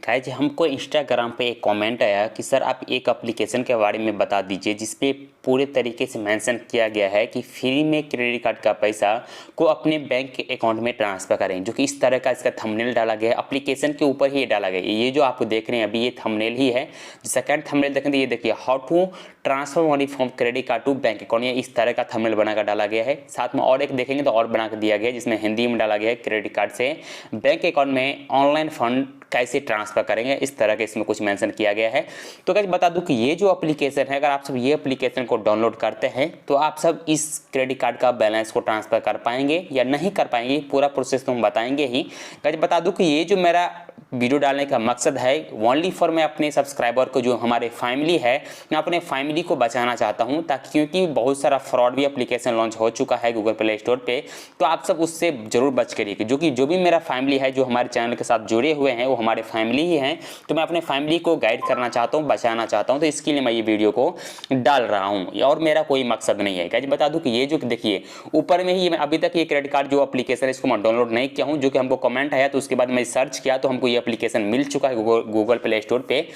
Guys हमको Instagram पे एक कमेंट आया कि सर आप एक एप्लीकेशन के बारे में बता दीजिए जिसपे पूरे तरीके से मेंशन किया गया है कि फ्री में क्रेडिट कार्ड का पैसा को अपने बैंक अकाउंट में ट्रांसफ़र करें, जो कि इस तरह का इसका थंबनेल डाला गया है। एप्लीकेशन के ऊपर ही ये डाला गया है। ये जो आप देख रहे हैं अभी ये थंबनेल ही है। सेकंड थंबनेल देखें तो ये देखिए, how to transfer money from credit card to bank account, ये इस तरह का थंबनेल बनाकर डाला गया है। साथ में और एक देखेंगे तो और बना कर दिया गया है जिसमें हिंदी में डाला गया है क्रेडिट कार्ड से बैंक अकाउंट में ऑनलाइन फंड कैसे ट्रांसफ़र करेंगे, इस तरह के इसमें कुछ मेंशन किया गया है। तो गाइस बता दूं कि ये जो एप्लीकेशन है, अगर आप सब ये एप्लीकेशन को डाउनलोड करते हैं तो आप सब इस क्रेडिट कार्ड का बैलेंस को ट्रांसफ़र कर पाएंगे या नहीं कर पाएंगे, पूरा प्रोसेस तो हम बताएंगे ही। गाइस बता दूं कि ये जो मेरा वीडियो डालने का मकसद है ओनली फॉर मैं अपने सब्सक्राइबर को, जो हमारे फैमिली है, मैं अपने फैमिली को बचाना चाहता हूं, ताकि क्योंकि बहुत सारा फ्रॉड भी एप्लीकेशन लॉन्च हो चुका है गूगल प्ले स्टोर पे, तो आप सब उससे जरूर बच के रहिए। जो भी मेरा फैमिली है जो हमारे चैनल के साथ जुड़े हुए हैं वो हमारे फैमिली ही हैं, तो मैं अपने फैमिली को गाइड करना चाहता हूँ, बचाना चाहता हूँ, तो इसके लिए मैं ये वीडियो को डाल रहा हूँ और मेरा कोई मकसद नहीं है। गाइस बता दूँ कि ये जो देखिए ऊपर में ही, मैं अभी तक ये क्रेडिट कार्ड जो एप्लीकेशन है इसको मैं डाउनलोड नहीं किया हूँ, जो कि हमको कमेंट आया तो उसके बाद मैं सर्च किया तो हमको ये एप्लीकेशन मिल चुका है गूगल प्ले स्टोर पे।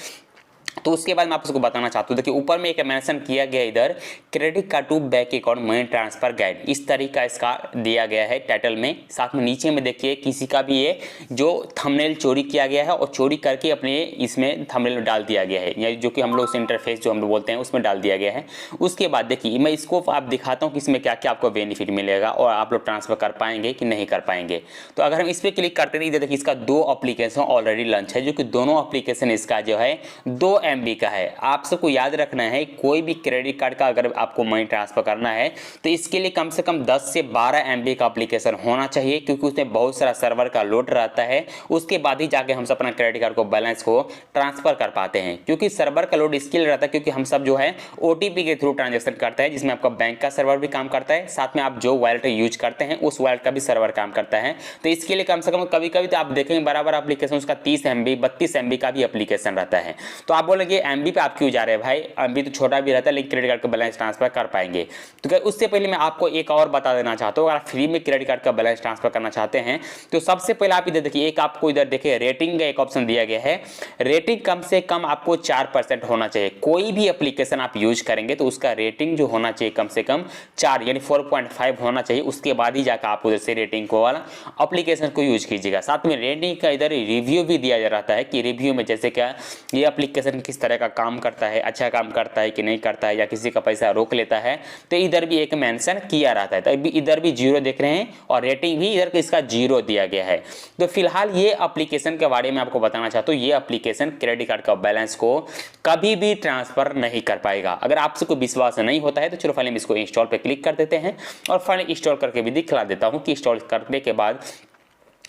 तो उसके बाद मैं आप उसको बताना चाहता हूँ, देखिए ऊपर में एक मेंशन किया गया इधर, credit card to bank account money transfer guide, इस तरीका इसका दिया गया है टाइटल में। साथ में नीचे में देखिए किसी का भी ये जो थंबनेल चोरी किया गया है और चोरी करके अपने इसमें थंबनेल डाल दिया गया है, या जो कि हम लोग इंटरफेस जो हम लोग बोलते हैं उसमें डाल दिया गया है। उसके बाद देखिए मैं इसको आप दिखाता हूँ कि इसमें क्या क्या आपको बेनिफिट मिलेगा और आप लोग ट्रांसफर कर पाएंगे कि नहीं कर पाएंगे। तो अगर हम इस पर क्लिक करते हैं, देखिए इसका 2 एप्लीकेशन ऑलरेडी लॉन्च है, जो कि दोनों एप्लीकेशन इसका जो है 2 MB का है। आप सबको याद रखना है, कोई भी क्रेडिट कार्ड का अगर आपको मनी ट्रांसफर करना है तो इसके लिए कम से कम 10 से 12 MB का एप्लीकेशन होना चाहिए, क्योंकि उसमें बहुत सारा सर्वर का लोड रहता है। उसके बाद ही जाके हम सब अपना क्रेडिट कार्ड को बैलेंस को ट्रांसफर कर पाते हैं, क्योंकि सर्वर का लोड इसके लिए रहता है क्योंकि हम सब जो है OTP के थ्रू ट्रांजेक्शन करते हैं, जिसमें आपका बैंक का सर्वर भी काम करता है, साथ में आप जो वॉलेट यूज करते हैं उस वॉलेट का भी सर्वर काम करता है। तो इसके लिए कम से कम कभी कभी तो आप देखेंगे बराबर एप्लीकेशन उसका 30 MB 32 MB का भी एप्लीकेशन रहता है। तो आप बोलेंगे MB पे आप क्यों जा रहे हैं भाई, MB तो छोटा भी रहता है लेकिन क्रेडिट कार्ड का बैलेंस ट्रांसफर कर पाएंगे। तो क्या उससे पहले मैं आपको एक और बता देना चाहता हूँ, अगर फ्री में क्रेडिट कार्ड का बैलेंस ट्रांसफर करना चाहते हैं तो सबसे पहले आप इधर देखिए, एक आपको इधर देखिए रेटिंग का एक ऑप्शन दिया गया है। रेटिंग कम से कम आपको 4% होना चाहिए। कोई भी एप्लीकेशन आप यूज करेंगे तो उसका रेटिंग जो होना चाहिए कम से कम 4 यानी 4.5 होना चाहिए। उसके बाद ही जाकर आप उधर से रेटिंग को वाला एप्लीकेशन को यूज कीजिएगा। साथ में रेटिंग का इधर रिव्यू भी दिया जा रहा है कि रिव्यू में जैसे क्या ये एप्लीकेशन किस तरह का काम करता है, अच्छा काम करता है कि नहीं करता है, या किसी का पैसा रोक लेता है, तो इधर भी एक मेंशन किया रहता है। तो इधर भी 0 देख रहे हैं और रेटिंग भी इधर इसका 0 दिया गया है। तो फिलहाल ये एप्लीकेशन के बारे में आपको बताना चाहता हूँ, ये एप्लीकेशन क्रेडिट कार्ड का बैलेंस को कभी भी ट्रांसफर नहीं कर पाएगा। अगर आपसे कोई विश्वास नहीं होता है तो चलो फाइनली इसको इंस्टॉल पे क्लिक कर देते हैं और फाइनली इंस्टॉल करके भी दिखला देता हूँ कि इंस्टॉल करने के बाद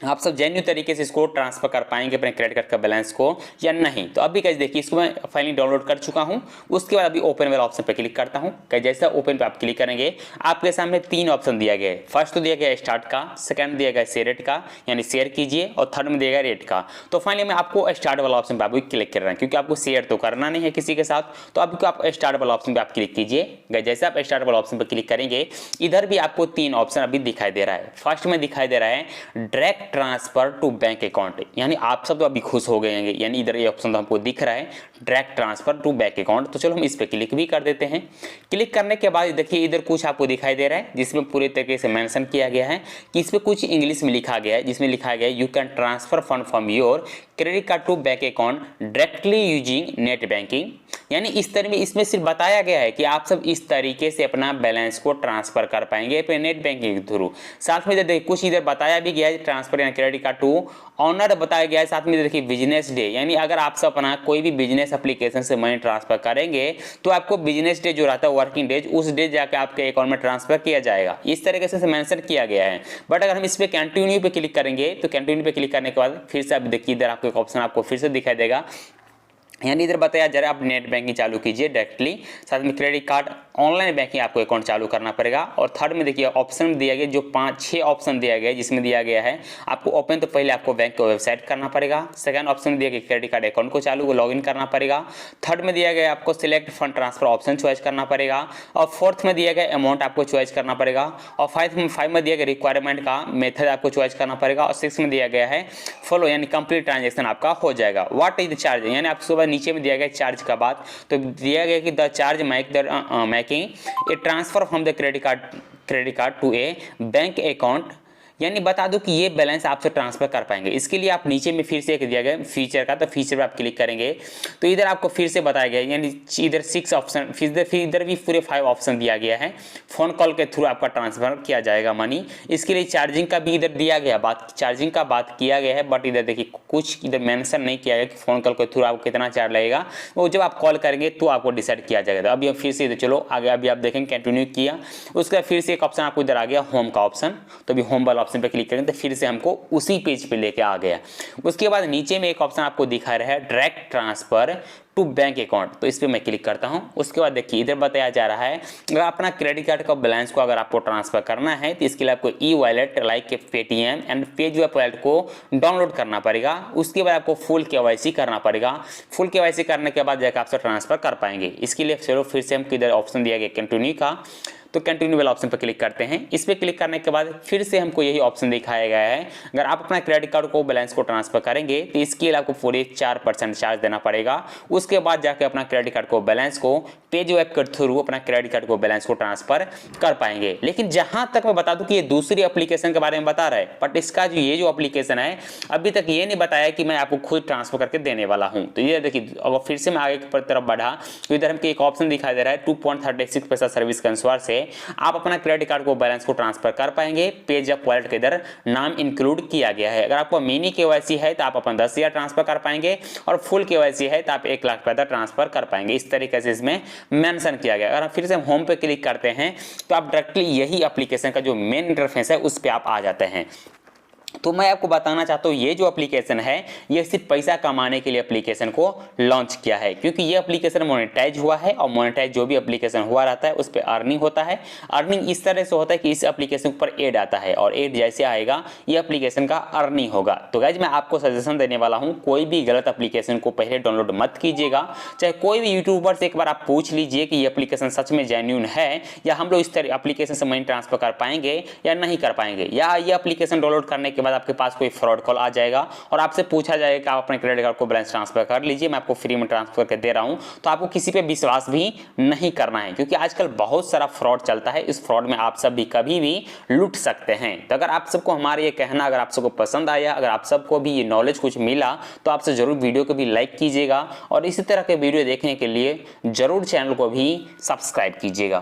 आप सब जेन्युइन तरीके से इसको ट्रांसफर कर पाएंगे अपने क्रेडिट कार्ड का बैलेंस को या नहीं। तो अभी गाइस देखिए, इसको मैं फाइनली डाउनलोड कर चुका हूं। उसके बाद अभी ओपन वाला ऑप्शन पे क्लिक करता हूं। गाइस जैसा ओपन पे आप क्लिक करेंगे आपके सामने 3 ऑप्शन दिया गया है। फर्स्ट तो दिया गया है स्टार्ट का, सेकंड दिया गया है शेयर का यानी शेयर कीजिए, और थर्ड में दिया गया रेट का। तो फाइनली मैं आपको स्टार्ट वाला ऑप्शन पे आपको क्लिक कर रहा है, क्योंकि आपको शेयर तो करना नहीं है किसी के साथ। तो आपको आप स्टार्ट वाला ऑप्शन पे आप क्लिक कीजिए। गाइस जैसे आप स्टार्ट वाला ऑप्शन पे क्लिक करेंगे इधर भी आपको 3 ऑप्शन अभी दिखाई दे रहा है। फर्स्ट में दिखाई दे रहा है direct transfer to bank account, यानी आप सब तो अभी खुश हो गए हैं, यानी इधर ये ऑप्शन तो हमको दिख रहा है direct transfer to bank account. तो चलो हम इस पे क्लिक भी कर देते हैं। क्लिक करने के बाद देखिए इधर कुछ आपको दिखाई दे रहा है जिसमें पूरे तरीके से मेंशन किया गया है कि इस पे कुछ इंग्लिश में लिखा गया है, जिसमें लिखा गया है you can transfer fund from your credit card to bank account directly using net banking, यानी इस तरह में इसमें सिर्फ बताया गया है कि आप सब इस तरीके से अपना बैलेंस को ट्रांसफर कर पाएंगे अपने नेट बैंकिंग के थ्रू। साथ में देखिए कुछ इधर बताया भी गया है ट्रांसफर यानी क्रेडिट कार्ड टू ऑनर बताया गया है। साथ में देखिए बिजनेस डे, यानी अगर आप सब अपना कोई भी बिजनेस एप्लीकेशन से मनी ट्रांसफर करेंगे तो आपको बिजनेस डे जो रहता है वर्किंग डेज, उस डे जाकर आपके अकाउंट में ट्रांसफर किया जाएगा। इस तरीके से मेंशन किया गया है। बट अगर हम इस पे कंटिन्यू पे क्लिक करेंगे तो कंटिन्यू पे क्लिक करने के बाद फिर से आप देखिए इधर आपको एक ऑप्शन आपको फिर से दिखाई देगा, यानी इधर बताया जरा आप नेट बैंकिंग चालू कीजिए डायरेक्टली, साथ में क्रेडिट कार्ड ऑनलाइन बैंकिंग आपको अकाउंट चालू करना पड़ेगा। और थर्ड में देखिए ऑप्शन में दिया गया जो 5-6 ऑप्शन दिया गया है, जिसमें दिया गया है आपको ओपन, तो पहले आपको बैंक की वेबसाइट करना पड़ेगा। सेकंड ऑप्शन में दिया गया क्रेडिट कार्ड अकाउंट को चालू लॉगिन करना पड़ेगा। थर्ड में दिया गया आपको select fund transfer option choice करना पड़ेगा। और फोर्थ में दिया गया अमाउंट आपको चॉइस करना पड़ेगा। और फाइव में दिया गया रिक्वायरमेंट का मेथड आपको चॉइस करना पड़ेगा। और 6 में दिया गया है फॉलो, यानी कंप्लीट ट्रांजेक्शन आपका हो जाएगा। व्हाट इज द चार्ज, यानी आपके बाद नीचे में दिया गया चार्ज का बात, तो दिया गया कि the charge making a transfer from the credit card to a bank account, यानी बता दो कि ये बैलेंस आपसे ट्रांसफर कर पाएंगे। इसके लिए आप नीचे में फिर से एक दिया गया फीचर का, तो फीचर पर आप क्लिक करेंगे तो इधर आपको फिर से बताया गया, यानी इधर 6 ऑप्शन, फिर इधर भी पूरे 5 ऑप्शन दिया गया है। फोन कॉल के थ्रू आपका ट्रांसफर किया जाएगा मनी। इसके लिए चार्जिंग का भी इधर दिया गया, चार्जिंग का बात किया गया है, बट इधर देखिए कुछ इधर मेंशन नहीं किया गया कि फोन कॉल के थ्रू आपको कितना चार्ज लगेगा, वो जब आप कॉल करेंगे तो आपको डिसाइड किया जाएगा। अभी फिर से इधर चलो आगे, अभी आप देखेंगे कंटिन्यू किया, उसके बाद फिर से एक ऑप्शन आपको इधर आ गया होम का ऑप्शन, तो अभी होम वाला ऑप्शन पर क्लिक करेंगे तो फिर से हमको उसी पेज पे लेके आ गया। उसके बाद नीचे में एक ऑप्शन आपको दिखा रहा है direct transfer to bank account, तो इस पे मैं क्लिक करता हूं। उसके बाद देखिए इधर बताया जा रहा है अगर अपना क्रेडिट कार्ड का बैलेंस को अगर आपको ट्रांसफर करना है तो इसके लिए आपको e wallet like Paytm and PayZapp wallet को डाउनलोड करना पड़ेगा। उसके बाद आपको फुल केवाईसी करना पड़ेगा। फुल केवाईसी करने के बाद जाकर आपसे ट्रांसफर कर पाएंगे। इसके लिए चलो फिर से हमको इधर ऑप्शन दिया गया कंटिन्यू का, तो कंटिन्यू वाला ऑप्शन पर क्लिक करते हैं। इस पर क्लिक करने के बाद फिर से हमको यही ऑप्शन दिखाया गया है अगर आप अपना क्रेडिट कार्ड को बैलेंस को ट्रांसफर करेंगे तो इसके लिए आपको पूरे 4% चार्ज देना पड़ेगा। उसके बाद जाके अपना क्रेडिट कार्ड को बैलेंस को पेजैप के थ्रू अपना क्रेडिट कार्ड को बैलेंस को ट्रांसफर कर पाएंगे। लेकिन जहां तक मैं बता दूं कि ये दूसरी एप्लीकेशन के बारे में बता रहा है, बट इसका जो ये जो एप्लीकेशन है अभी तक ये नहीं बताया कि मैं आपको खुद ट्रांसफर करके देने वाला हूं। तो ये देखिए अगर फिर से मैं आगे की तरफ बढ़ा तो इधर हमको एक ऑप्शन दिखाई दे रहा है 2.36 पैसा सर्विस के अनुसार से आप अपना क्रेडिट कार्ड को बैलेंस को ट्रांसफर कर पाएंगे। पेजैप वॉलेट के इधर नाम इंक्लूड किया गया है। अगर आपको मिनी केवाईसी है तो आप अपना 10,000 ट्रांसफर कर पाएंगे और फुल केवाईसी है तो आप 1 लाख पैसा ट्रांसफर कर पाएंगे। इस तरीके से इसमें मेंशन किया गया। अगर फिर से हम होम पे क्लिक करते हैं तो आप डायरेक्टली यही एप्लीकेशन का जो मेन इंटरफेस है उस पर आप आ जाते हैं। तो मैं आपको बताना चाहता हूँ ये जो एप्लीकेशन है ये सिर्फ पैसा कमाने के लिए एप्लीकेशन को लॉन्च किया है, क्योंकि ये एप्लीकेशन मोनेटाइज हुआ है और मोनेटाइज जो भी एप्लीकेशन हुआ रहता है उस पर अर्निंग होता है। अर्निंग इस तरह से होता है कि इस एप्लीकेशन पर एड आता है और एड जैसे आएगा ये एप्लीकेशन का अर्निंग होगा। तो गाइज मैं आपको सजेशन देने वाला हूँ कोई भी गलत एप्लीकेशन को पहले डाउनलोड मत कीजिएगा। चाहे कोई भी यूट्यूबर से एक बार आप पूछ लीजिए कि ये एप्लीकेशन सच में जेन्युइन है या हम लोग इस तरह एप्लीकेशन से मनी ट्रांसफर कर पाएंगे या नहीं कर पाएंगे, या ये एप्लीकेशन डाउनलोड करने के बाद आपके पास कोई फ्रॉड कॉल आ जाएगा और आपसे पूछा जाएगा कि आप अपने क्रेडिट कार्ड को बैलेंस ट्रांसफर कर लीजिए, मैं आपको फ्री में ट्रांसफर करके दे रहा हूं, तो आपको किसी पे विश्वास भी नहीं करना है, क्योंकि आजकल बहुत सारा फ्रॉड चलता है। इस फ्रॉड में आप सब भी कभी भी लूट सकते हैं। तो अगर आप सबको हमारा ये कहना अगर आप सबको पसंद आया, अगर आप सबको भी ये नॉलेज कुछ मिला तो आपसे जरूर वीडियो को भी लाइक कीजिएगा और इसी तरह के वीडियो देखने के लिए जरूर चैनल को भी सब्सक्राइब कीजिएगा।